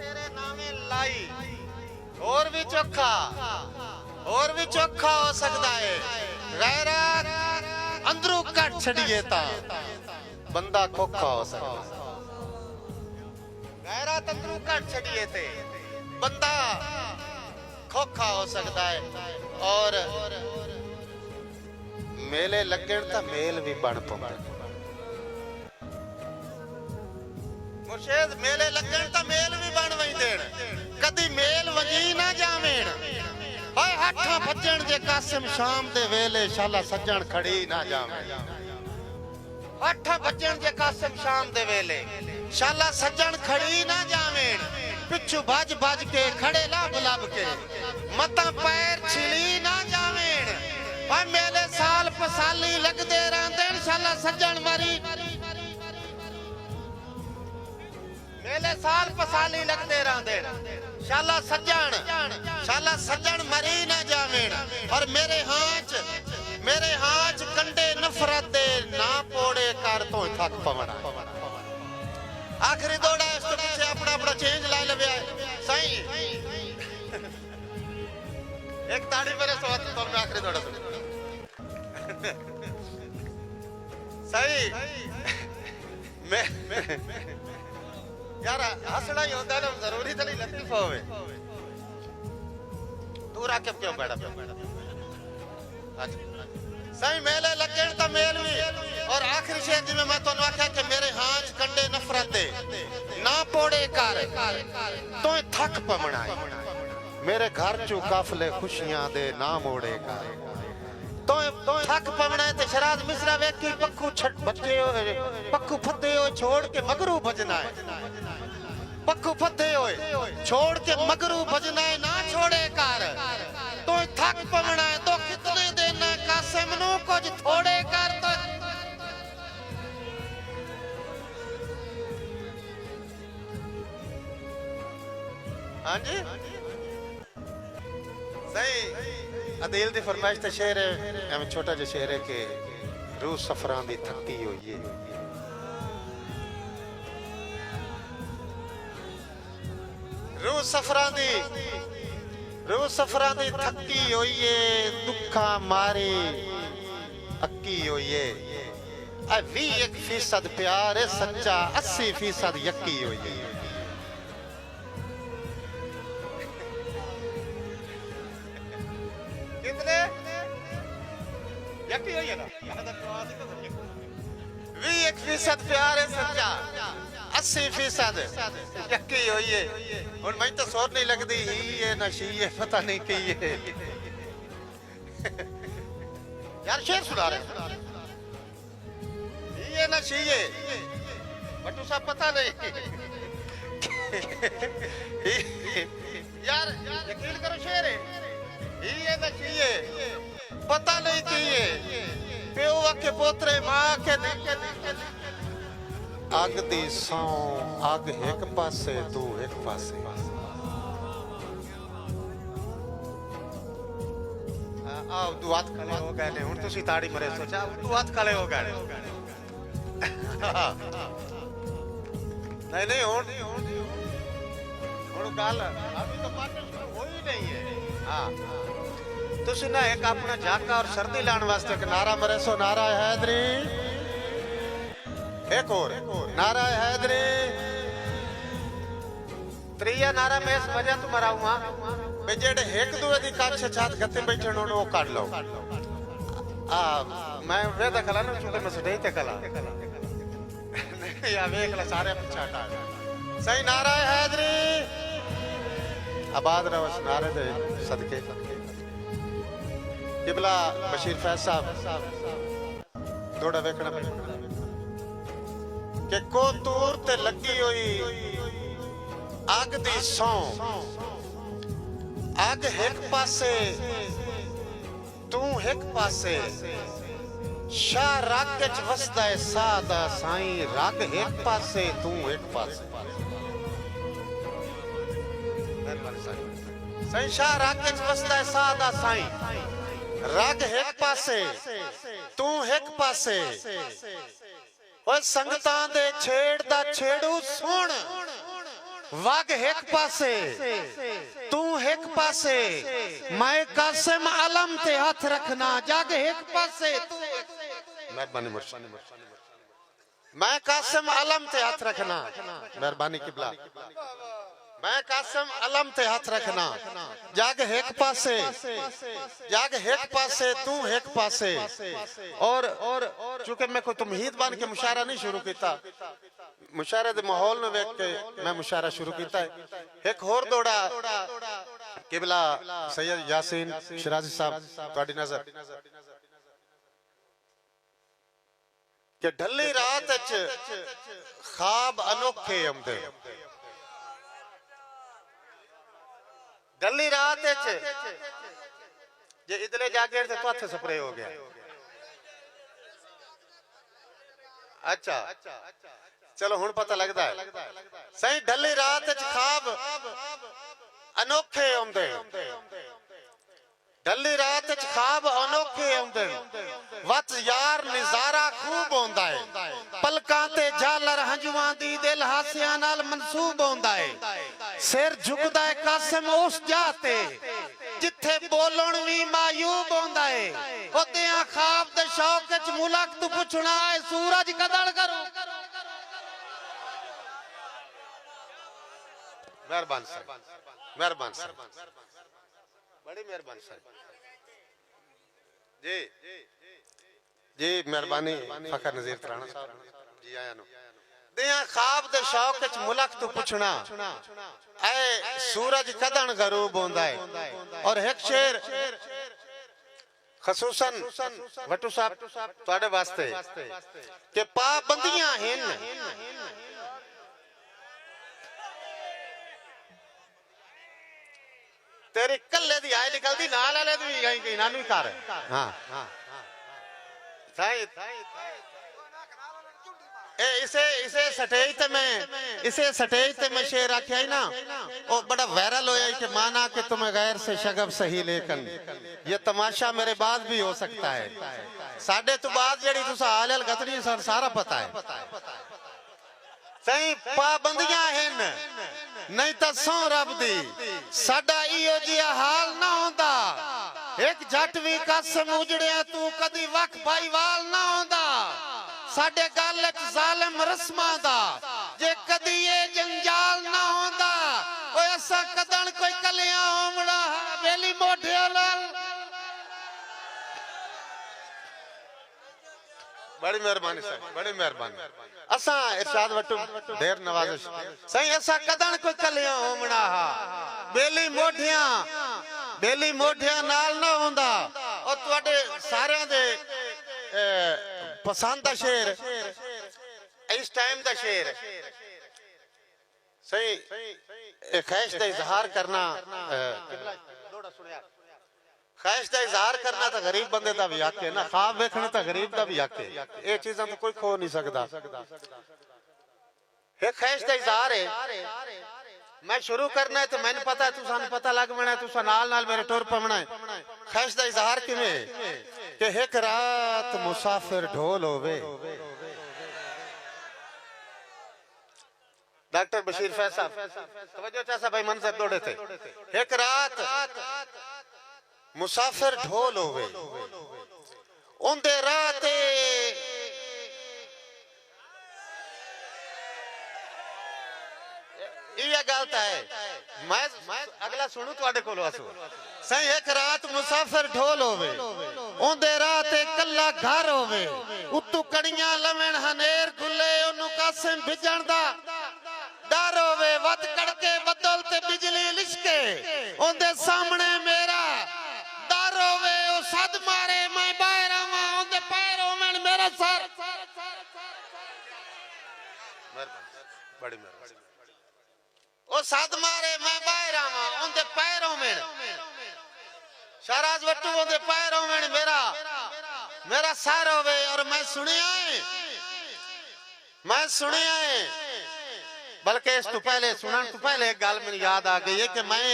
तेरे नामे लाई और भी चोखा हो सकता है। गैरत अंदरों कट छड़िए ता बंदा खोखा हो सकता। गैरत अंदरों कट छड़िए ते बंदा खोखा हो सकता है। और मेले लगन ता मेल भी बन पाउंदा। मुर्शिद मेले लगन ता मेल भी बन वैंदेण। कदी मेल वजी ना जावेण। हाय हठा भजन जे कासिम शाम दे वेले शाला सज्जण खड़ी ना जावेण। हठा भजन जे कासिम शाम दे वेले शाला सज्जण खड़ी ना जावेण। पिछू भज भज के खड़े लब लब के मता पैर छिली ना जावेण। हाय मेले साल पसाली लगदे रहंदेण शाला सज्जण मरी। मेले साल पसाली लगते रहंदे शाला सज्जन मरी ना जावेण। और मेरे हाथ कंडे नफरत दे ना पोड़े कर तो थक पवना। आखिरी दौड़ा इस तो पीछे अपना अपना चेंज ला लवे सही। एक ताड़ी मेरे स्वाद तो मैं आखिरी दौड़ा सही। मैं यार हंसना ही होता है ना, जरूरी तो नहीं लतीफ होवे। तू राकेब क्यों बैठा सही मेले लगन ता मेल भी। और आखिरी शेर जिमें मैं तो आख्या कि मेरे हाथ कंडे नफरत दे ना पोड़े कर तो थक पवना है। मेरे घर चू काफले खुशियां दे ना मोड़े कर तो थक पवना है। ते शराद मिश्रा वेखी पक्कू छट बच्चे पक्कू फते हो छोड़ के मगरू भजना है। पक्कू फते हो छोड़ के मगरू भजना है ना छोड़े कर तो थक पवना है। तो कितने देना कासिम नू कुछ थोड़े कर तो हाँ जी सही। अदील दी फरमाइश ते शेर है एवं छोटा जो शेर है कि रूह सफरां दी थकी होई है। रूह सफरां दी थकी होई है। दुखा मारी अक्की होई है। 21% प्यार है सच्चा 80% यक्की होई है। कितने यकी होई है ना 21% प्यार है सच्चा 80% यकी होई है। हुन मैं तो सोर नहीं लगदी ही है ना शी है पता नहीं की है। यार शेर सुना रहे ये ना शी है बटू साहब पता नहीं। यार यकीन करो शेर है ये ना चाहिए पता नहीं की है। प्यो के पोतरे मां के अग दी सौ अग एक पासे तू एक पासे। आओ तू हाथ खड़े हो गए ने हुन तुसी ताड़ी मरे सोचा तू हाथ खड़े हो गए। नहीं हुन गल अभी तो पार्टनर हो ही नहीं है। हां तुसी ना एक अपना झाका और सर्दी लाने वास्ते एक नारा मरे सो नारा हैदरी। एक और नारा हैदरी त्रिया नारा मैं इस वजह तो मराऊंगा भाई जेड़े एक दूए दी काछ छात गते बैठण ओ काट लो। मैं वे दखला ना चूंकि मैं सदे ते कला या वेखला सारे पछाटा सही नारा हैदरी आबाद रहो नारे दे सदके। किबला बशीर फैज साहब थोड़ा वेखना कि को तूर ते लगी हुई अग दी सौ अग एक पासे तू एक पासे शाह रग च वसदा है सादा साईं रग एक पासे तू एक पासे। साईं शाह रग च वसदा है सादा साईं रग एक पासे तू एक पासे। और संगतां दे छेड़ दा छेड़ू सुन वग एक पासे तू एक पासे मैं कासिम आलम ते हाथ रखना जग एक पासे मेहरबानी मैं कासिम आलम ते हाथ रखना मेहरबानी किबला मैं कासिम आलम ते हाथ रखना जग एक पासे जग एक पासे तू एक पासे और चूंकि मैं कोई तमहीद बन के मुशायरा नहीं शुरू किया मुशायरे दे माहौल में वेख के मैं मुशायरा शुरू किया है एक होर दौड़ा किबला सैयद यासीन शिराजी साहब तुहाडी नजर कि ढली रात च ख्वाब अनोखे आउंदे ढली रात च जे इदले जागे ते हथ स्प्रे हो गया अच्छा चलो हुन पता लगता है सही ढली रात च ख्वाब अनोखे आउंदे ढली रात च ख्वाब अनोखे आउंदे वत यार नजारा खूब होंदा है पलकां ते झालर हंजुआं दी दिल हासियां नाल मंसूब होंदा है सिर झुकदा है कासिम उस जाते जिथे बोलण भी मायूब होंदा है ओदियां ख्वाब दे शौक च मुलक तू पुछना है सूरज कदड़ करो मेहरबान सर मेहरबान सर बड़ी मेहरबानी सर जी जी मेहरबानी फखर नजीर तराना साहब जी आया नो दिया ख्वाब दे शौक च मुलक तू पुछना ऐ सूरज कदन गरूब होंदा है और एक शेर खसूसन वटू साहब तुहाडे वास्ते कि पाबंदियां हैं तेरी कल्ले दी आय निकलती नाल वाले दी कहीं नानू ही कर हां सही इसे स्टेज ते मैं शेर आख्या ही ना वो बड़ा वायरल होया कि माना कि तुम्हें गैर से शगफ सही लेकिन ये तमाशा मेरे बाद भी हो सकता है साढ़े तो बाद जेड़ी तुसा हाल हाल गतड़ी सारा पता है सही पाबंदियां हैं नहीं तो सौ रब दी साडा इहो जिहा हाल ना होंदा एक जट भी कासिम उजड़िया तू कदी वख भाईवाल ना होंदा साडे गल च जालिम रस्मां दा जे कदी ये जंजाल ना होंदा ओए असा कदन कोई कलियां होमड़ा बेली मोढे नाल बड़ी मेहरबानी साहब बड़ी मेहरबानी असा इरशाद वटू ढेर नवाजिश सही असा कदन कोई कलियां होमड़ा बेली मोढियां नाल ना होंदा और तुहाडे सारियां दे पसंद दा शेर इस टाइम दा शेर सही ख्वाहिश दा इजहार करना ख्वाहिश दा इजहार करना तो गरीब बंदे दा भी हक है ना ख्वाब देखने तो गरीब दा भी हक है ये चीज़ां तो कोई खो नहीं सकता एक ख्वाहिश दा इजहार है मैं शुरू करना है तो मैंने पता है तुसां पता लग मना है तुसां नाल नाल मेरे टुर पवना है ख्वाहिश दा इजहार किवें कि एक रात मुसाफिर ढोल होवे डॉक्टर बशीर फैज साहब तवज्जो चाचा भाई मंजर दौड़े थे एक रात मुसाफिर ढोल होवे उनदे रात ये गलत है मैं अगला सुनू तुहाडे कोलों आसू सही एक रात मुसाफिर ढोल होवे उनदे रात कल्ला घर होवे उत्तू कड़ियां लवण हनेर खुले ओनू कासिम भिजण दा डर होवे वत कड़के बदल ते बिजली लिशके उनदे सामने मेरा डर होवे ओ सद मारे मैं बाहर आवां उनदे पैर होवन मेरा सर बड़ी मेहरबानी ओ सद मारे मैं बाहर आवां उनदे पैर होवन शहराज वट्टू उनदे पैर होवन मेरा सर होवे और मैं सुनिया है बल्कि इस तो पहले सुनन तो पहले एक गल मेरी याद आ गई है कि मैं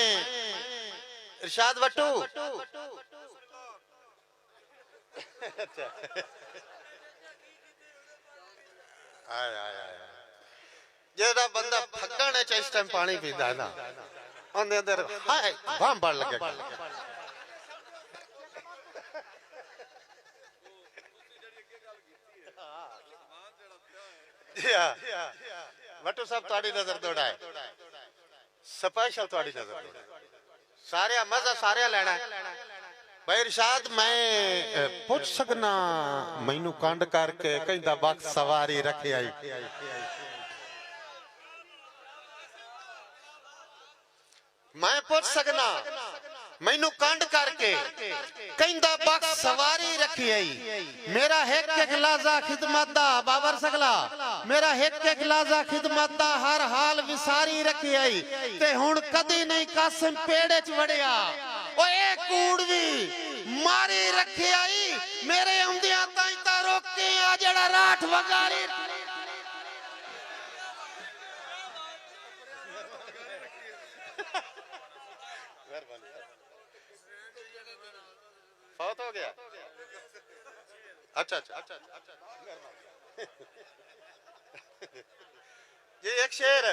इरशाद वट्टू जेड़ा बंदा फगण पेड़ च इस टाइम पानी पींदा ना ਉਹਦੇ ਅੰਦਰ ਹਾਏ ਬਾਂਹ ਬੜ ਲੱਗੇ ਵਟੂ ਸਾਹਿਬ ਤੁਹਾਡੀ ਨਜ਼ਰ ਦੌੜਾਏ ਸਪੈਸ਼ਲ ਤੁਹਾਡੀ ਨਜ਼ਰ ਸਾਰਿਆਂ ਮਜ਼ਾ ਸਾਰਿਆਂ ਲੈਣਾ ਭਾਈ ਇਰਸ਼ਾਦ ਮੈਂ ਪੁੱਛ ਸਕਣਾ ਮੈਨੂੰ ਕੰਡ ਕਰਕੇ ਕਹਿੰਦਾ ਬਖਤ ਸਵਾਰੀ ਰੱਖਿਆ ਈ मैं पूछ सकना मैनू कंड करके कहंदा बख्श सवारी रखी आई मेरा एक एक लाजा खिदमत दा बाबर सकला मेरा एक एक लाजा खिदमत दा हर हाल विसारी रखी आई ते हुण कदी नहीं कासिम पेड़े च वड़िया ओ ए कूड़ भी मारी रखी आई मेरे आउंदियां ताई ता रोके आ जेड़ा राठ वगारी फौत हो गया अच्छा ये एक शेर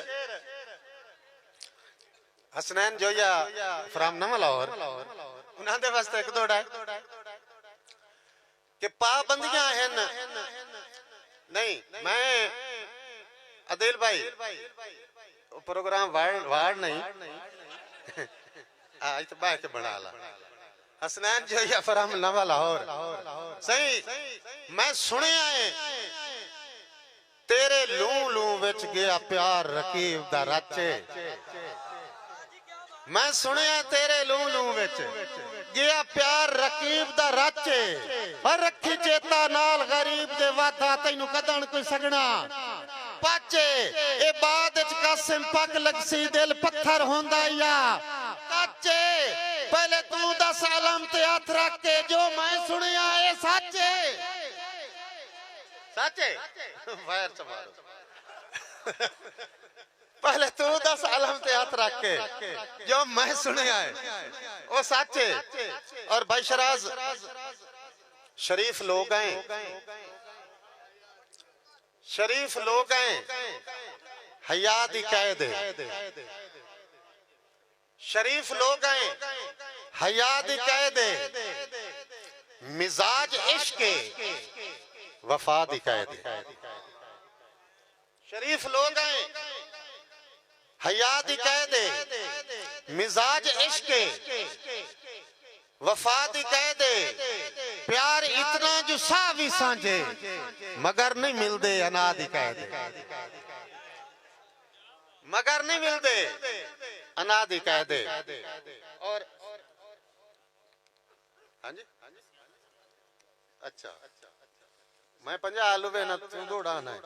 हसनैन जोया फ्रॉम नवा लाहौर उन्होंने वास्ते एक दोड़ा है कि पाबंदियां हैं नहीं मैं अदिल भाई प्रोग्राम वार्ड नहीं आज तो बाहर के बना ला हसनैन जो या फरम नवा लाहौर सही मैं सुने आए तेरे लू लू विच गया प्यार रकीब दा राचे मैं सुने तेरे लू लू विच गया प्यार रकीब दा राचे और रखी चेता नाल गरीब दे वादा तैनू कदन कोई सगना पाचे ए बाद विच कासिम पग लगसी दिल पत्थर होंदा या काचे पहले तू दस आलम ते हाथ रख के जो मैं सुनिया है साचे साचे वायर चमारो पहले तू दस आलम ते हाथ रख के जो मैं सुनिया है वो साचे और भाई शराज शरीफ लोग हैं शरीफ लोग हैं हया दी कैद शरीफ लोग हैं हया दी कैद मिजाज इश्क वफा दी कैद शरीफ लोग हैं हया दी कैद मिजाज इश्क वफा दी कैद प्यार इतना जो सा भी सांझे मगर नहीं मिलते अना दी कैद मगर नहीं मिलते अनादि कह दे और हाँ जी अच्छा मैं 50 आलू वे ना तू दौड़ाना है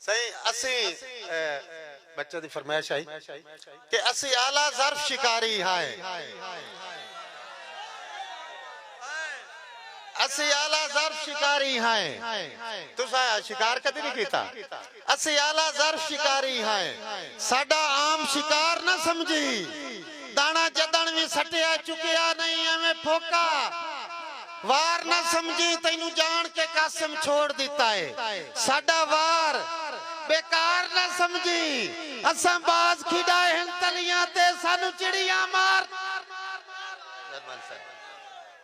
सही असी बच्चों की फरमाइश आई कि असी आला ज़र्फ शिकारी हैं असी आला ज़र्फ शिकारी हैं तुसा शिकार कदी नहीं कीता असी आला ज़र्फ शिकारी हैं साडा आम शिकार ना समझी दाना जदन भी सटिया चुकिया नहीं हमें फोका वार ना समझी तैनू जान के कासिम छोड़ दिता है साडा वार बेकार ना समझी असा बाज खिडाए हैं तलियां ते सानू चिड़िया मार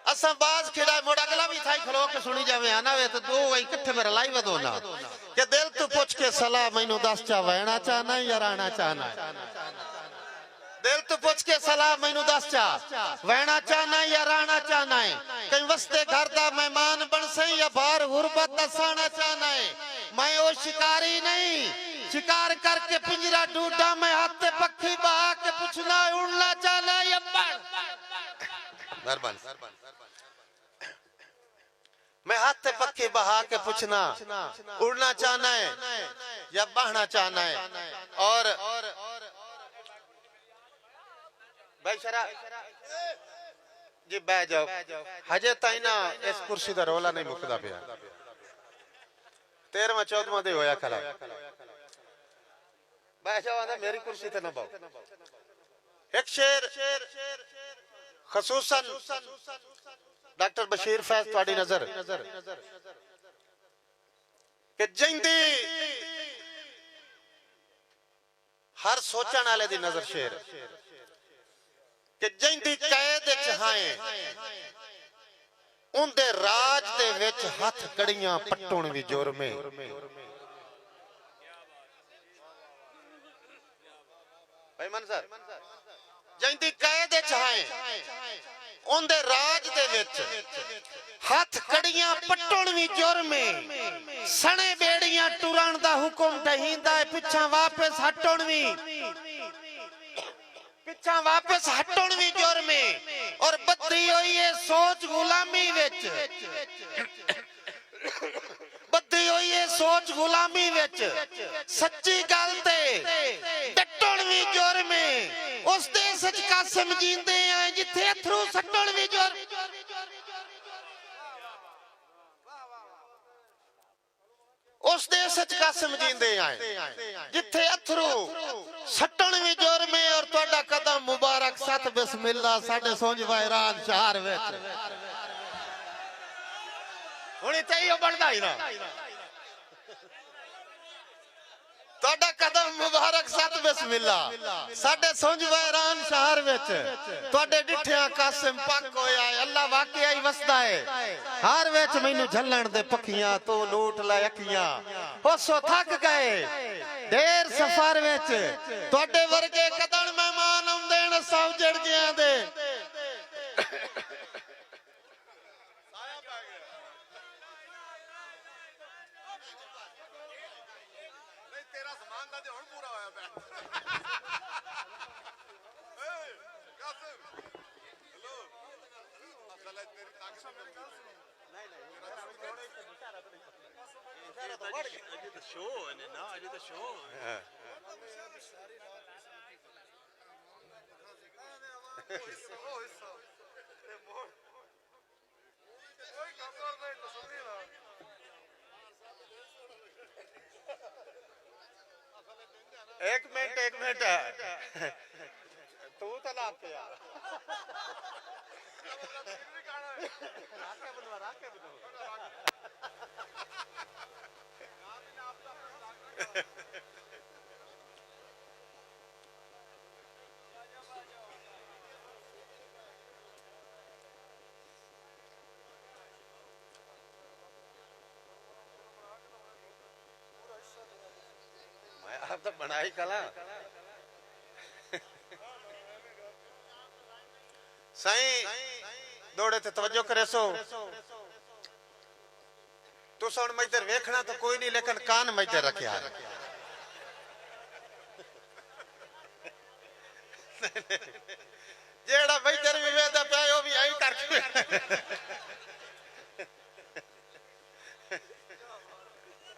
असा बाज खिड़ा मोड़ा गला भी थाई खलो के सुनी जावे आना वे तो दो इकट्ठे मेरा लाइव दोना के दिल तू पूछ के सलाह मैनू दस चा वहना चाहना या राणा चाहना दिल तू पूछ के सलाह मैनू दस चा वहना चाहना या राणा चाहना है कहीं वस्ते घर दा मेहमान बन सही या बाहर गुरबत दसाना चाहना है मैं वो शिकारी नहीं शिकार करके पिंजरा ढूंढा मैं हाथ पे पक्षी बहा के पूछना उड़ना चाहना या मैं हाथ से पक्के बहा के पूछना उड़ना चाहना है या बहना चाहना है और भाई शरा जी बह जाओ हजे ताई ना इस कुर्सी का रोला नहीं मुकदा पिया 13वां 14वां दे होया खरा बह जाओ आंदा मेरी कुर्सी ते ना बाओ एक शेर खसूसन डॉक्टर बशीर फैज तुहाडी नजर कि जिंदी हर सोचण वाले दी नजर शेर कि जिंदी कैद च हाए उनदे राज दे विच हथ कड़ियां पट्टण भी जुर्मे। भाई मन सर जिंदी कैद च हाए उनदे राज दे विच हथ कड़ियां पट्टण भी जुर्मे। सने बेड़ियां टुरन दा हुक्म दहींदा है पिछा वापस हटण भी जुर्मे। और बद्दी होई है सोच गुलामी विच सच्ची गल ते डटण भी जुर्मे। उस देश च कासिम जींदे हैं जिथे अथरू सट्टण भी जुर्म। उस देश च कासिम जींदे हैं जिथे अथरू सट्टण भी जुर्म है। और तुहाडा कदम मुबारक सत बिस्मिल्लाह साडे सोंझ वैरान शहर विच हुणी चाहिए बनदा ही ना। तुहाडा कदम मुबारक सत बिस्मिल्लाह साडे सोंझ वैरान शहर विच तुहाडे डिठिया कासिम पक होया है। अल्लाह वाकई ही वसदा है। हर विच मैनू झल्लण दे पखियां तू लूट लै अखियां होसो थक गए ढेर सफर विच तुहाडे वर्गे कदम मेहमान आउंदे न सब जड़ गया दे। तेरा समान दा ते हुण पूरा होया पिया। कासिम हेलो असल है तेरी ताकत नहीं I did the show and now I did the show. एक मिनट तू तो लाभ पे यार आप तो बनाई कला सही दौड़े ते तवज्जो करे सो तू सुन मैं इधर वेखना तो कोई नहीं लेकिन कान मैं इधर रखिया जेड़ा मैं इधर भी वेदा पिया वो भी आई करके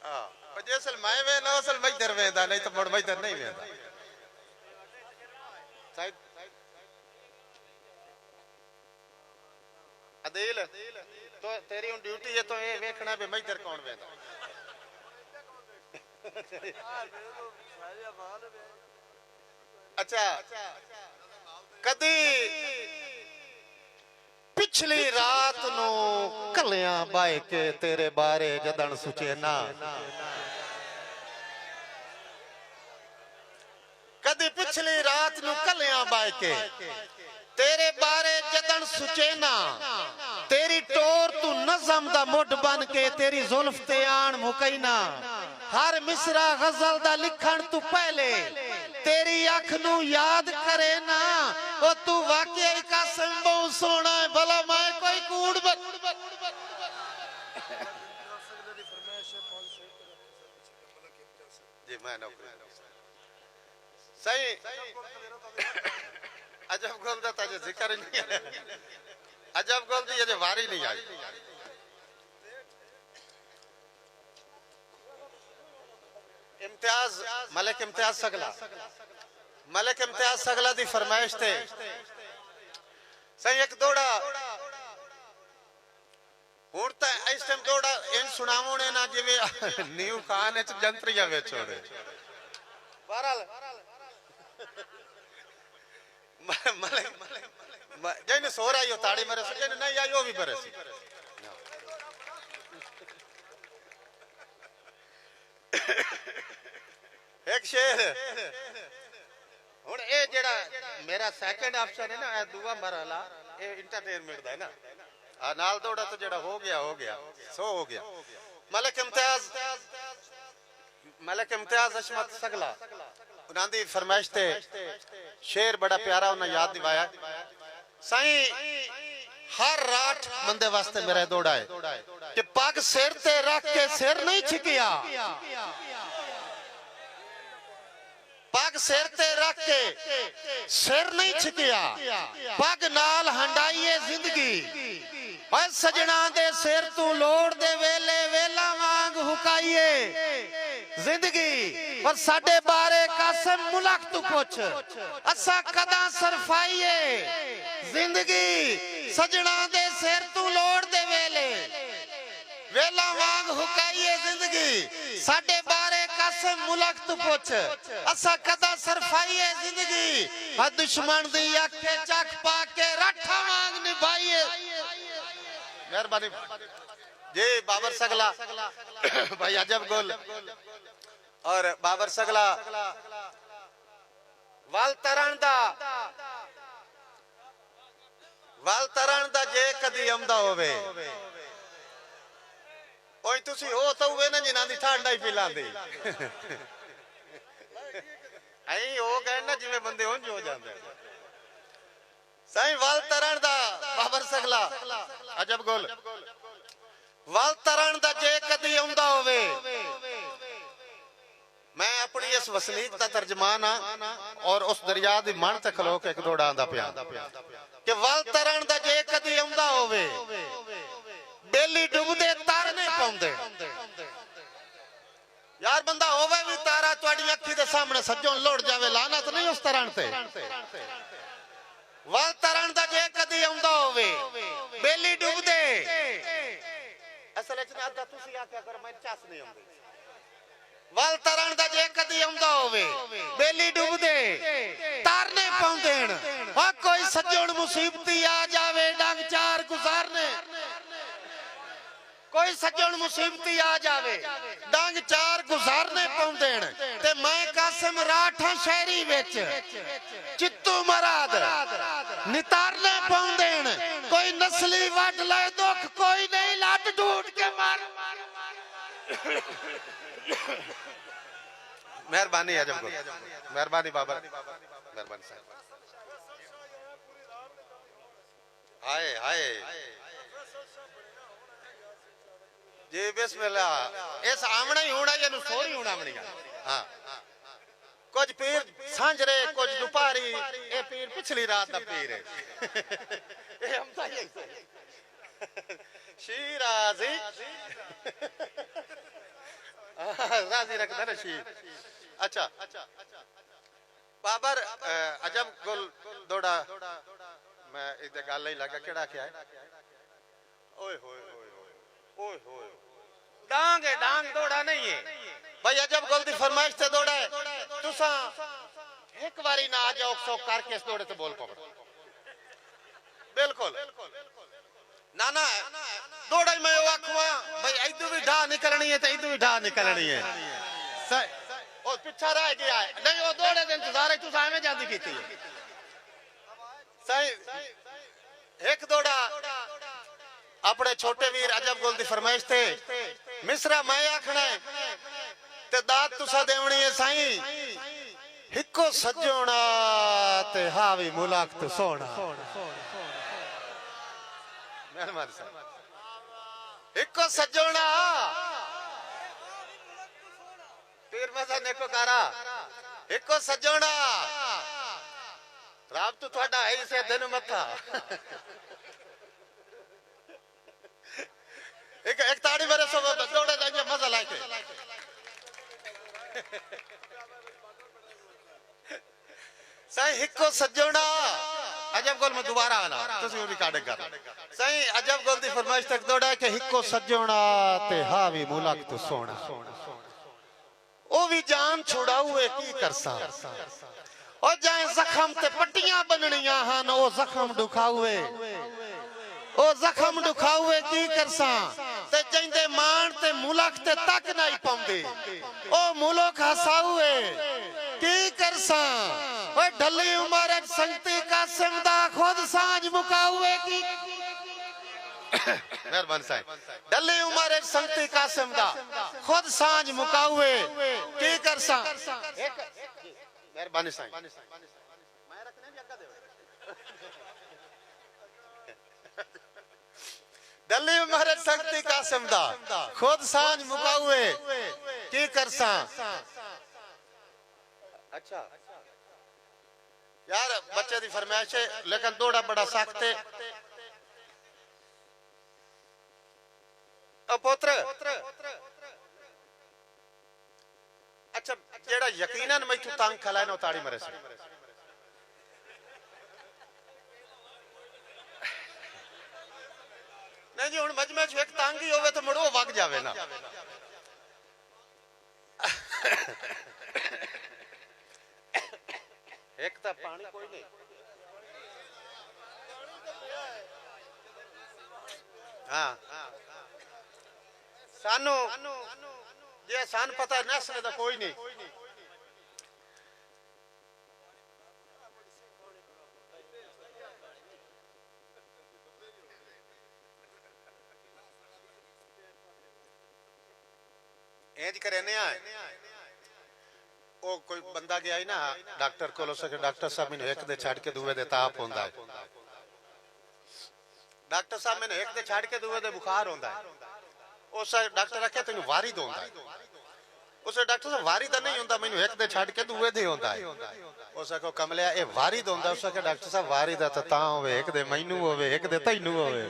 हां जैसल मैं वे ना असल मैं इधर वेदा नहीं तो मुड़ मैं इधर नहीं वेदा साइड अदील तो तेरी उन ड्यूटी है तो ये देखना भी मैं इधर कौन वेदा अच्छा कदी पिछली रात नो कलियां बाय के तेरे बारे जदन सुचे ना कदी पिछली रात नु कलियां बाय के तेरे बारे जदन सुचे ना तेरी टोर तू नज़म दा मुड बन के तेरी जुल्फ ते आन मुकैना हर मिसरा गजल दा लिखण तू पहले तेरी अख नु याद करे ना ओ तू वाकई कासिम बहुत सोना है भला मैं कोई कूड़ जी मैं सही अजब गोल दा ताजे जिक्र नहीं है अजब गोल दी अजे वारी नहीं आई इम्तियाज मलिक इम्तियाज सगला दी फरमाइश थे सही एक दौड़ा हुण ता इस टाइम दौड़ा इन सुनावणे ना जिवे न्यू खान च जंत्रिया वेचोड़े बहरहाल जैने सो रहा यो ताड़ी मरे से जैने नहीं आई वो भी बरे सी एक शेर हुण ये जेड़ा मेरा सेकंड ऑप्शन है ना, ये दूआ मरहला ये इंटरटेनमेंट दा है ना, नाल दौड़ा तो जेड़ा हो गया सो हो गया। मलिक इम्तियाज अशमत सगला उन्हां दी फरमाइश ते शेर बड़ा प्यारा उन्हें याद दिवाया। साईं हर रात बंदे वास्ते मेरा दौड़ा है कि पग सिर ते रख के सिर नहीं छिकिया, पग सिर ते रख के सिर नहीं छिकिया, पग नाल हंडाइए जिंदगी। और सजना दे सिर तू लोड़ दे वेले वेला वांग हुकाइए जिंदगी। और साडे बारे कासम मुलक तू कुछ असा कदा सरफाइए जिंदगी। सजना दे सिर तू लोड़ दे वेले वेला वांग हुकाइए जिंदगी। साडे बारे कासम मुलक तू कुछ असा कदा सरफाइए जिंदगी। और दुश्मन दी अखे चख पा के राठा वांग निभाइए। मेहरबानी जी बाबर सगला भाई अजब गोल और बाबर सगला वाल तरण दा जे कदी आमदा होवे ओए तुसी हो तो वे ना जिन्हां दी ठंड ही पिलांदी आई हो गए ना जिवें बंदे उंज हो जांदे। साईं वाल तरण दा बाबर सगला अजब गोल वाल तरण दा जे कदी आउंदा होवे। मैं अपनी इस वसनीक दा तर्जमान हां और उस दरिया दी मन ते खलो के एक दौड़ा आंदा पिया कि वाल तरण दा जे कदी आउंदा होवे। बेली डुबदे तार नहीं पाउंदे यार, बंदा होवे भी तारा तुहाडी अखी दे सामने सज्जों लोड़ जावे, लानत नहीं उस तरण ते। वाल तरण दा जे कदी आउंदा होवे बेली डुबदे असल च ना अद्दा तुसी आख्या कर मैं चस नहीं आउंदी। वाल तरण दा जे कदी आउंदा होवे बेली डुबदे तारने पाउंदेण। हां कोई सज्जण मुसीबती आ जावे डंग चार गुजारने, कोई सज्जण मुसीबती आ जावे डंग चार गुजारने पाउंदेण। ते मैं कासिम राठा शहरी विच चित्तू मराद नितारने पाउंदेण। कोई नस्ली वड ले दुख कोई नहीं लट ढूंढ के मार। मेहरबानी आजम को, मेहरबानी बाबा, मेहरबानी साहब। हाय हाय जी बिस्मिल्लाह। इस आमना ही होना या सोरी होना मनी। हाँ कुछ पीर सांझरे कुछ दुपारी, ये पीर पिछली रात का पीर है शीराजी राजी रखता ना शीर। अच्छा बाबर अजब गुल दौड़ा मैं इधर गल ही लगा केड़ा क्या है। ओए होए ओए होए डांग है, डांग दौड़ा नहीं है भाई। अजब गुल दी फरमाइश ते दौड़ा है। तुसा एक बारी ना आ जाओ सो करके इस दौड़े ते बोल पाओ। बिल्कुल ना ना दौड़ा मैं आखवा भाई इधर भी ढा निकलनी है तो इधर भी ढा निकलनी है। और पिछा रह गया है नहीं, वो दौड़े के इंतजार है तुसा एवें जांदी कीती है। सही एक दौड़ा अपने छोटे वीर अजब गुल दी फरमाइश थे मिसरा मैं आखना है ते दात तुसा देवनी है। साईं हिको सजोना ते हावी मुलाक तो सोना। मेहरबानी साहब हिको सजोना पीर मजा नेको कारा हिको सजोना राब तो थोड़ा है इसे दिन मथा। एक ताड़ी मेरे सब दौड़े जाएंगे मजा लाके। साईं हिको सजोना अजब गोल में दोबारा आना तुसी रिकॉर्डिंग कर। साईं अजब गोल दी फरमाइश तक दौड़ा कि हिको सजोना ते हावी मुलाक तो सोना। ओ भी जान छुड़ाऊए की करसा और जाए जख्म ते पट्टियां बननियां हन ओ जख्म दुखाऊए ओ जख्म दुखाऊए की करसा ते जंदे मान ते मुलक ते तक नहीं पाउंदे ओ मुलक हसाऊए की करसा। ओ ओए ढली उमर संगती कासिम दा खुद सांझ मुकावे की मेहरबानी साईं ढली उमर संगती कासिम दा खुद सांझ मुकावे की करसा मेहरबानी साईं मैं रखने भी अग्गा देवे ढली उमर संगती कासिम दा खुद सांझ मुकावे की करसा अच्छा यार बच्चे दी फरमाइश है लेकिन थोड़ा बड़ा सख्त है पुत्र अच्छा जेड़ा यकीनन मैथू तंग खलाए ना ताड़ी मरे से नहीं जी हुण मजमे च एक तंग ही होवे तो मुड़ो वग जावे ना एक तो पानी कोई नहीं हाँ सानू जे सान पता है नस्ल तो कोई नहीं इंज करे ओ कोई बंदा गया ही ना डॉक्टर को डॉक्टर साहब मैंने एक दे छाड़ के दूए दे ताप होंदा है डॉक्टर साहब मैंने एक दे छाड़ के दूए दे बुखार होंदा है उस डॉक्टर आखे तेन वारी दोंदा उस डॉक्टर साहब वारी तो नहीं होंदा मैंने एक दे छाड़ के दूए दे होंदा है उस को कमलिया ए वारी दोंदा उस के डॉक्टर साहब वारी दा ता होवे एक दे मैनू होवे एक दे तैनू होवे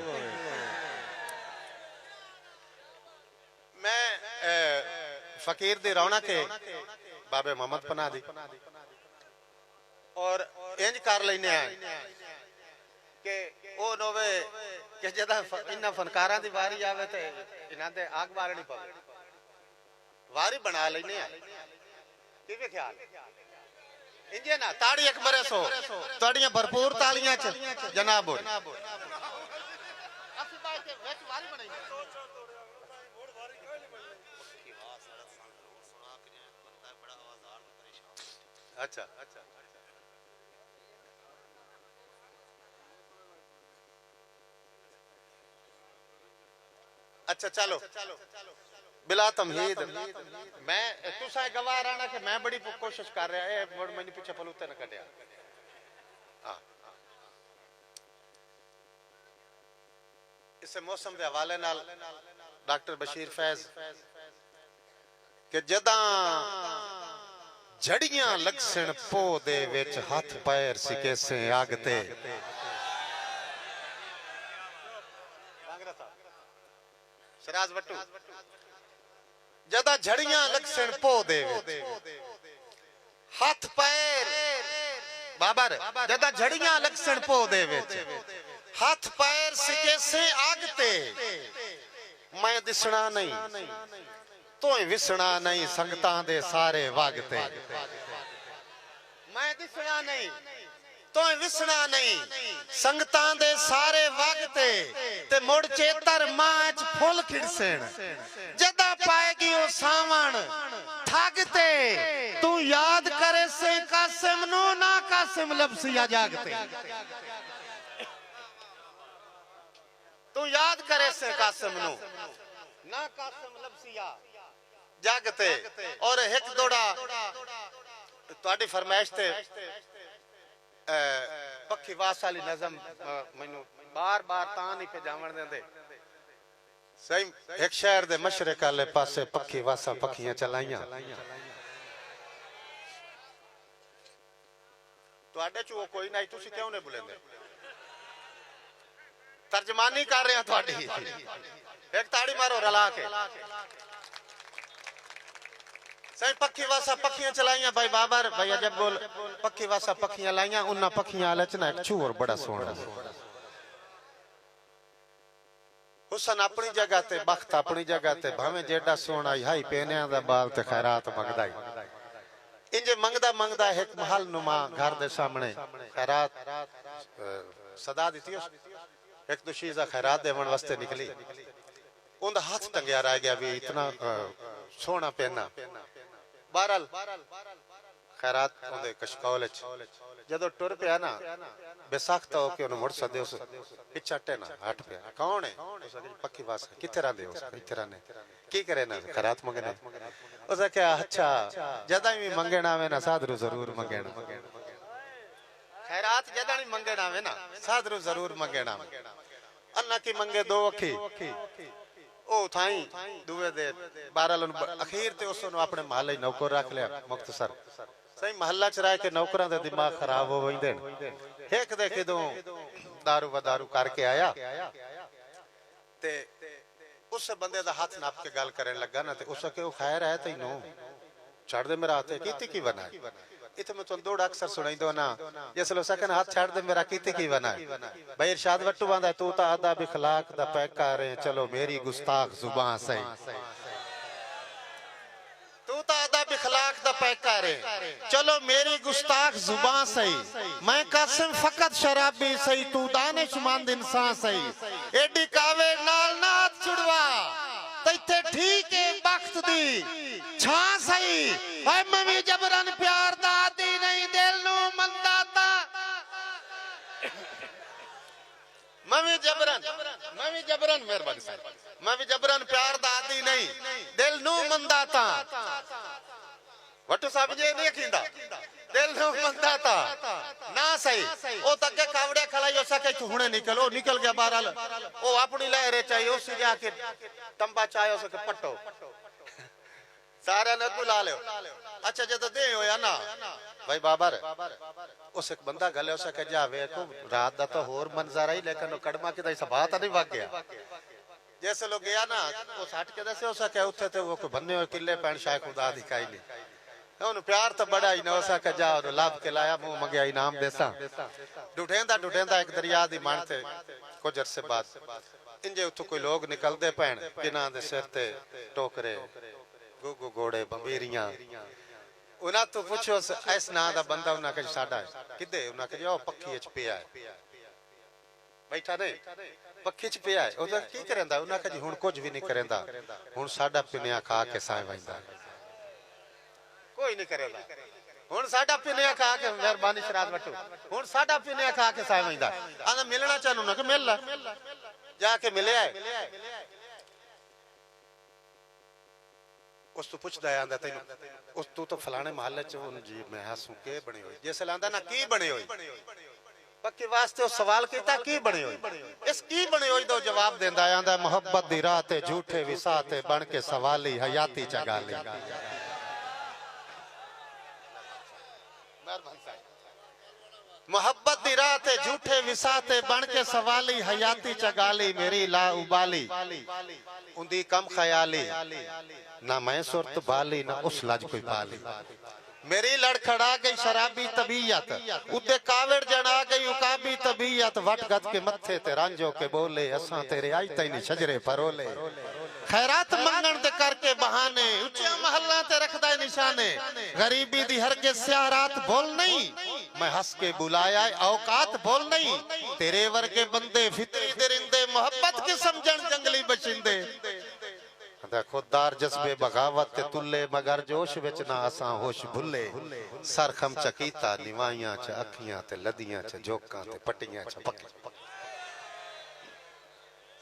मैं फकीर दी रौनक के बाबे मोहम्मद पना दी और इंज कर लेने के ओ नोवे कि जदा इन्ना फनकारां दी वारी आवे ते इन्हां दे आग बालनी पवे वारी बना लेने किवे ख्याल इंजे ना ताड़ी एक बरे सो ताड़ियां भरपूर तालियां च जनाब असि भाई के विच वारी बनाई अच्छा अच्छा चलो बिला तमहीद मैं तुसा गवाह रहना कि मैं बड़ी कोशिश कर रहा है मैंने पीछे पलूते न कटिया इस मौसम के हवाले नाल डॉक्टर बशीर फैज के जदा झड़ियां लक्षण पो दे विच हाथ पैर सिकेसे आगते शराज बट्टू जदा झड़ियां लक्षण पो दे हाथ पैर बाबर जदा झड़ियां लक्षण पो दे विच हाथ पैर सिकेसे आगते मैं दिसना नहीं तो विसना नहीं संगतां दे सारे वागते मैं दिसना नहीं तो विसना नहीं संगतां दे सारे वागते ते मुड़ चेतर माच फुल खिड़सेन जदा पाएगी ओ सावण ठगते तू याद करे से कासिम नो ना कासिम लफ्सिया जागते तू याद करे से कासिम नो ना कासिम लफ्सिया जागते और एक दोड़ा तुहाडी फरमाइश ते पक्की वास वाली नज़म मैनू बार बार तां नहीं पे जावण देंदे सही एक शहर दे मशरक वाले पासे पक्की वासा पक्कियां चलाइयां तुहाडे च वो कोई नहीं तुसी क्यों नहीं बुलेंदे तर्जमानी कर रहे हैं तुहाडी एक ताड़ी मारो रला के सही पक्की वासा पक्कियां चलाइयां भाई बाबर भाई जब बोल पक्की वासा पक्कियां लाइयां उन्ना पक्कियां आलचना एक चूर बड़ा सोना हुसन अपनी जगह ते बख्त अपनी जगह ते भावे जेड़ा सोना हाई पेनिया दा बाल ते खैरात मंगदा इंजे मंगदा मंगदा एक महल नुमा घर दे सामने खैरात सदा दी एक दुशीजा खैरात देवन वास्ते निकली उनका हाथ टंगया रह गया भी इतना सोना पहना बहरहाल खैरात ਉਹਦੇ ਕਸ਼ਕੌਲ ਚ ਜਦੋਂ ਟੁਰ ਪਿਆ ਨਾ ਬੇਸਖਤ ਹੋ ਕੇ ਉਹਨੂੰ ਮੁੜ ਸਦੇ ਉਸ ਪਿੱਛਾ ਟੇਨਾ ਹਟ ਪਿਆ ਕੌਣ ਹੈ ਉਸ ਦੀ ਪੱਕੀ ਬਾਤ ਕਿੱਥੇ ਰਹਿੰਦੇ ਹੋ ਇੱਥੇ ਰਹਿੰਦੇ ਕੀ ਕਰੇ ਨਾ ਖੈਰਾਤ ਮੰਗਣਾ ਉਸੇ ਕਿਹਾ ਅੱਛਾ ਜਦਾਂ ਵੀ ਮੰਗਣਾ ਆਵੇ ਨਾ ਸਾਧਰੂ ਜ਼ਰੂਰ ਮੰਗਣਾ ਖੈਰਾਤ ਜਦਾਂ ਵੀ ਮੰਗਣਾ ਆਵੇ ਨਾ ਸਾਧਰੂ ਜ਼ਰੂਰ ਮੰਗਣਾ ਅੱਲਾ ਕੀ ਮੰਗੇ ਦੋ ਅੱਖੀ ਉਹ ਥਾਈ ਦੂਏ ਦੇ ਬਾਰਲ ਅਖੀਰ ਤੇ ਉਸ ਨੂੰ ਆਪਣੇ ਮਹੱਲੇ ਨੌਕਰ ਰੱਖ ਲਿਆ ਮੁਖਤਸਰ ਸਹੀ ਮਹੱਲਾ ਚ ਰਹਿ ਕੇ ਨੌਕਰਾਂ ਦਾ ਦਿਮਾਗ ਖਰਾਬ ਹੋ ਵੈਂਦੇ ਇੱਕ ਦੇ ਕਿਦੋਂ ਦਾਰੂ ਕਰਕੇ ਆਇਆ ਤੇ ਉਸ ਬੰਦੇ ਦਾ ਹੱਥ ਨੱਪ ਕੇ ਗੱਲ ਕਰਨ ਲੱਗਾ ਨਾ ਤੇ ਉਸ ਕੇ ਉਹ ਖੈਰ ਹੈ ਤੈਨੂੰ ਛੱਡ ਦੇ ਮੇਰਾ ਹੱਥ ਕੀਤੀ ਕੀ ਬਣਾ इतने में तो दौड़ अक्सर सुनाई दो ना जैसे लो सकन हाथ छाड़ दे मेरा कीते की बना भाई इरशाद वट्टू बांधा तू ता अदा बिखलाक दा पैका रे चलो मेरी गुस्ताख जुबान सही तू ता अदा बिखलाक दा पैका रे चलो मेरी गुस्ताख जुबान सही मैं कासिम फकत शराबी सही तू दानिशमंद इंसान सही एडी कावे नाल नाथ छुड़वा तैथे ठीक है वक्त दी छां सही ओए मवी जबरन प्यार दा आदी नहीं दिल नु मंदाता मवी जबरन मेहरबानी साहब मवी जबरन प्यार दा आदी नहीं दिल नु मंदाता वट्टू साहब जी नहीं खींदा दिल नु मंदाता ना सही ओ तके कावड़े खलाई हो सके तू हुणे निकल ओ निकल गया बहरहाल ओ अपनी लहरे चाहिए उस जाके तंबा चाहे उसके पट्टो सारे ने बुला लो अच्छा जब दे होया ना भाई बाबर उस एक बंदा गले उसे कह जा वेखो रात दा तो होर मंजर आई लेकिन कड़मा के सबात नहीं वग गया जैसे लोग गया ना उस हट के दसे उसे कह उठे थे वो कोई बन्ने हुए किले पैन शायद खुदा दिखाई ली उन्हें प्यार तो बड़ा ही ना उसे कह जा और लाभ के लाया मुंह मंगया इनाम देसा डुठेंदा एक दरिया दी मानते कुछ अरसे बाद इंजे उतो कोई लोग निकलते पैन जिन्हां दे सिर ते टोकरे गोगो घोड़े बंबेरियां उन्हां तो पूछो इस ना दा बंदा उन्हां कह साडा किदे उन्हां कह ओ पक्खी च पिया है बैठा नहीं पक्खी च पिया है ओदा की करंदा उन्हां कह हुण कुछ भी नहीं करंदा हुण साडा पिनिया खा के साए वंदा कोई नहीं करेगा हुण साडा पिनिया खा के मेहरबानी शराद वटू हुण साडा पिनिया खा के साए वंदा आंदा मिलना चाहनु ना कि मिल ला जाके मिले उस तो पुछदा आंदा तैनू उस तू तो फलाने महल्ले च हुन जी मैं हसूं के बने होई जैसे लांदा ना की बने होई पक्के वास्ते उस सवाल कीता की बने होई इस की बने होई दो जवाब देंदा आंदा मोहब्बत दी राह ते झूठे विसाते बन के सवाली हयाती चगाली मोहब्बत दी राह ते झूठे विसाते बन के सवाली हयाती चगाली मेरी ला उबाली उंदी कम ख्याली ना मैं सुरत बाली ना उस लज कोई पाली मेरी लड़खड़ा गई शराबी तबीयत उदे कावड़ जना गई उकाबी तबीयत वटगत के मत्थे ते रांझो के बोले असां तेरे आई तैनी शजरे परोले खैरात मंगण दे करके बहाने ऊंचे महल्ला ते रखदा निशाने गरीबी दी हरगिज़ स्याह रात बोल नहीं मैं हंस के बुलाया औकात बोल नहीं तेरे वर्गे बंदे फितरी दरिंदे मोहब्बत के समझण जंगली बशिंदे खुददार जज्बे बगावत ते तुले मगर जोश विच ना असां होश भुले सर खम चकीता निवाइयां च अखियां ते लदियां च जोकां ते पटियां च पक्की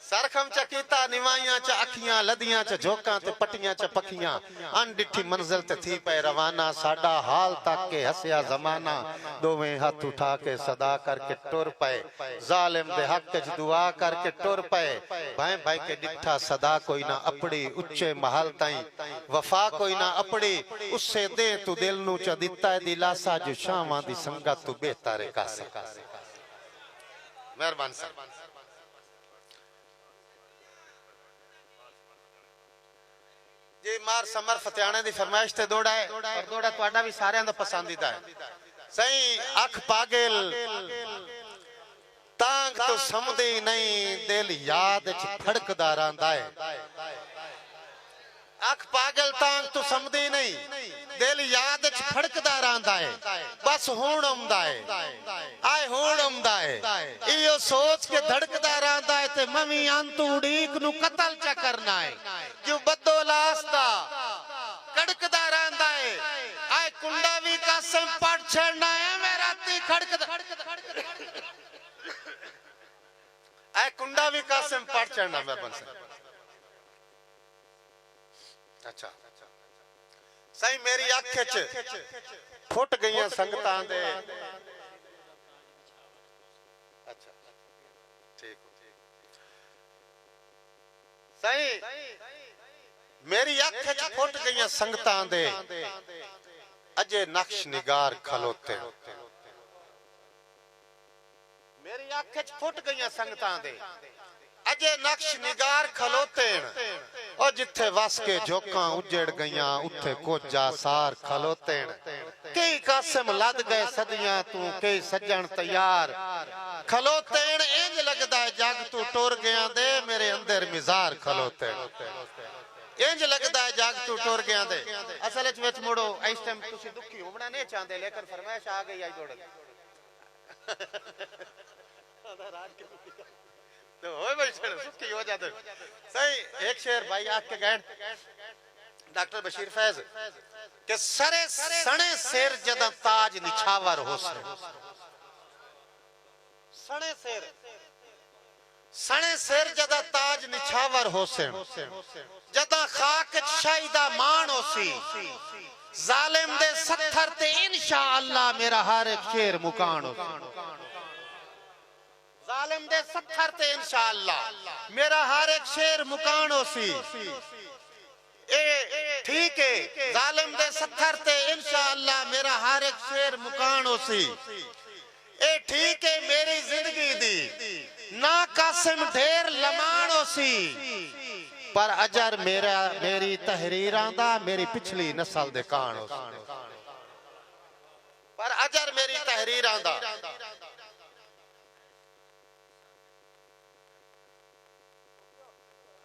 सर खम चकीता निवाइयां च अखियां लदियां च जोकां ते पटियां च पखियां अनडिठी मंजिल ते थी पे रवाना साडा हाल तक के हसया जमाना दोवें हाथ उठा के सदा करके टुर पए जालिम दे हक च दुआ करके टुर पए भाई भाई के डिठा सदा कोई ना अपड़ी उच्चे महल ताई वफा कोई ना अपड़ी उससे दे तू दिल नु च दिता है दिलासा जो शामां दी संगत तू बेहतर कासा मेहरबान सर जी मार समर फतियाने दी फरमाइश ते दौड़ा है और दौड़ा तुहाडा भी सारियां दा पसंदीदा है सही अख पागल तांग तो समझदे नहीं दिल याद च फड़कदा रहंदा है अख पागल तांग तो समझदे नहीं दिल याद च फड़कदा रहंदा है बस हुण आउंदा है आए हुण आउंदा है इहो सोच के धड़कदा रहंदा है ते मवी अंत उड़ीक नु कतल च करना है जो बदो लास दा कड़कदा रहंदा है आए कुंडा भी का कासिम पढ़ छड़ना है मेरा ती खड़क ऐ कुंडा भी कासिम पढ़ छड़ना मैं बन सकता। अच्छा सही मेरी अख च फुट गई संगतां दे। अच्छा ठीक सही मेरी अख च फुट गई संगतां दे अजे नक्श निगार खलोते। मेरी अख च फुट गई संगतां दे अजे नक्श निगार खलोते। और जिथे वस के झोंका उजड़ गईया उथे कोजा सार खलोते। कई कासिम लद गए सदियां तू कई सज्जन तैयार खलोते। इंज लगदा है जग तू टुर गया दे मेरे अंदर मिजार खलोते। इंज लगदा है जग तू टुर गया दे। असल विच मुड़ो इस टाइम तुसी दुखी होना नहीं चाहते लेकिन फरमाइश आ गई आज दौड़ तो हो भाई सुखी हो जाते सही। एक शेर भाई आके गए डॉक्टर बशीर फैज के सरे सणे शेर जदा ताज निछावर हो सणे शेर जदा ताज निछावर हो जदा खाक शाहिदा मान होसी जालिम दे सत्थर ते इंशाअल्लाह मेरा हर एक शेर मुकान होसी। जालिम दे सत्थर ते इंशाअल्लाह मेरा हर एक शेर मुकान होसी। ए ठीक है जालिम दे सत्थर ते इंशाअल्लाह मेरा हर एक शेर मुकान होसी। ए ठीक है मेरी जिंदगी दी ना कासिम ढेर लमान होसी पर अजर मेरा मेरी तहरीरां दा मेरी पिछली नस्ल दे कान होसी। पर अजर मेरी तहरीरां दा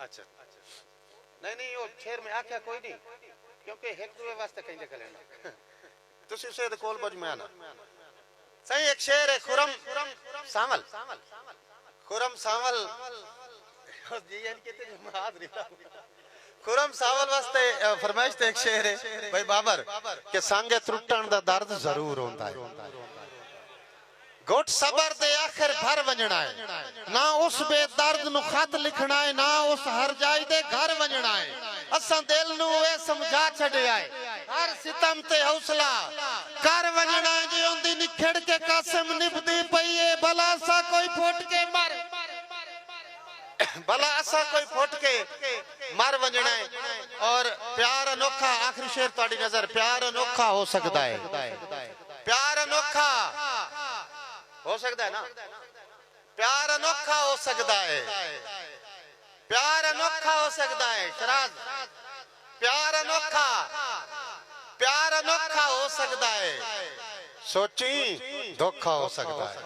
अच्छा नहीं वो शेर में आख्या कोई नहीं क्योंकि एक दूसरे वास्ते कहीं जगह लेना तुसी से कोल बज में आना सही। एक शेर है खुरम सावल खुरम सावल वास्ते फरमाइश ते एक शेर है भाई बाबर के सांगे त्रुटन दा दर्द जरूर होंदा है घुट सबर दे आखिर भर वंजना है ना उस बेदर्द नु खत लिखना है ना उस हर जाई दे घर वंजना है। असा दिल नु ए समझा छड़िया है हर सितम ते हौसला कर वंजना है जी ओंदी निखड़ के कासिम निभदी पई है भला सा कोई फुट के मर भला असा कोई फुट के मर वंजना है। और प्यार अनोखा आखिरी शेर तुहाडी नजर प्यार अनोखा हो सकता है। प्यार अनोखा हो सकता है ना प्यार अनोखा हो सकता है। प्यार अनोखा हो सकता है शराज प्यार अनोखा हो सकता है। सोची धोखा हो सकता है।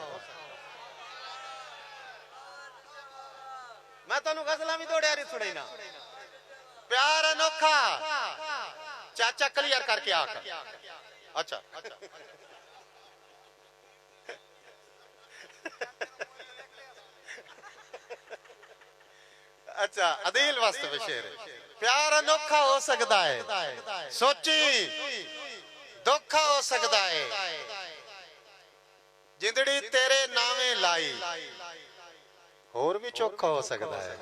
मैं तुहानू गजला भी दौड़िया रही थोड़ी ना प्यार अनोखा चाचा क्लियर करके आकर अच्छा अच्छा अदील वास्तव शेर प्यार अनोखा हो सकता है। सोची धोखा हो सकता है। जिंदड़ी तेरे नावे लाई होर भी चोखा हो सकता है।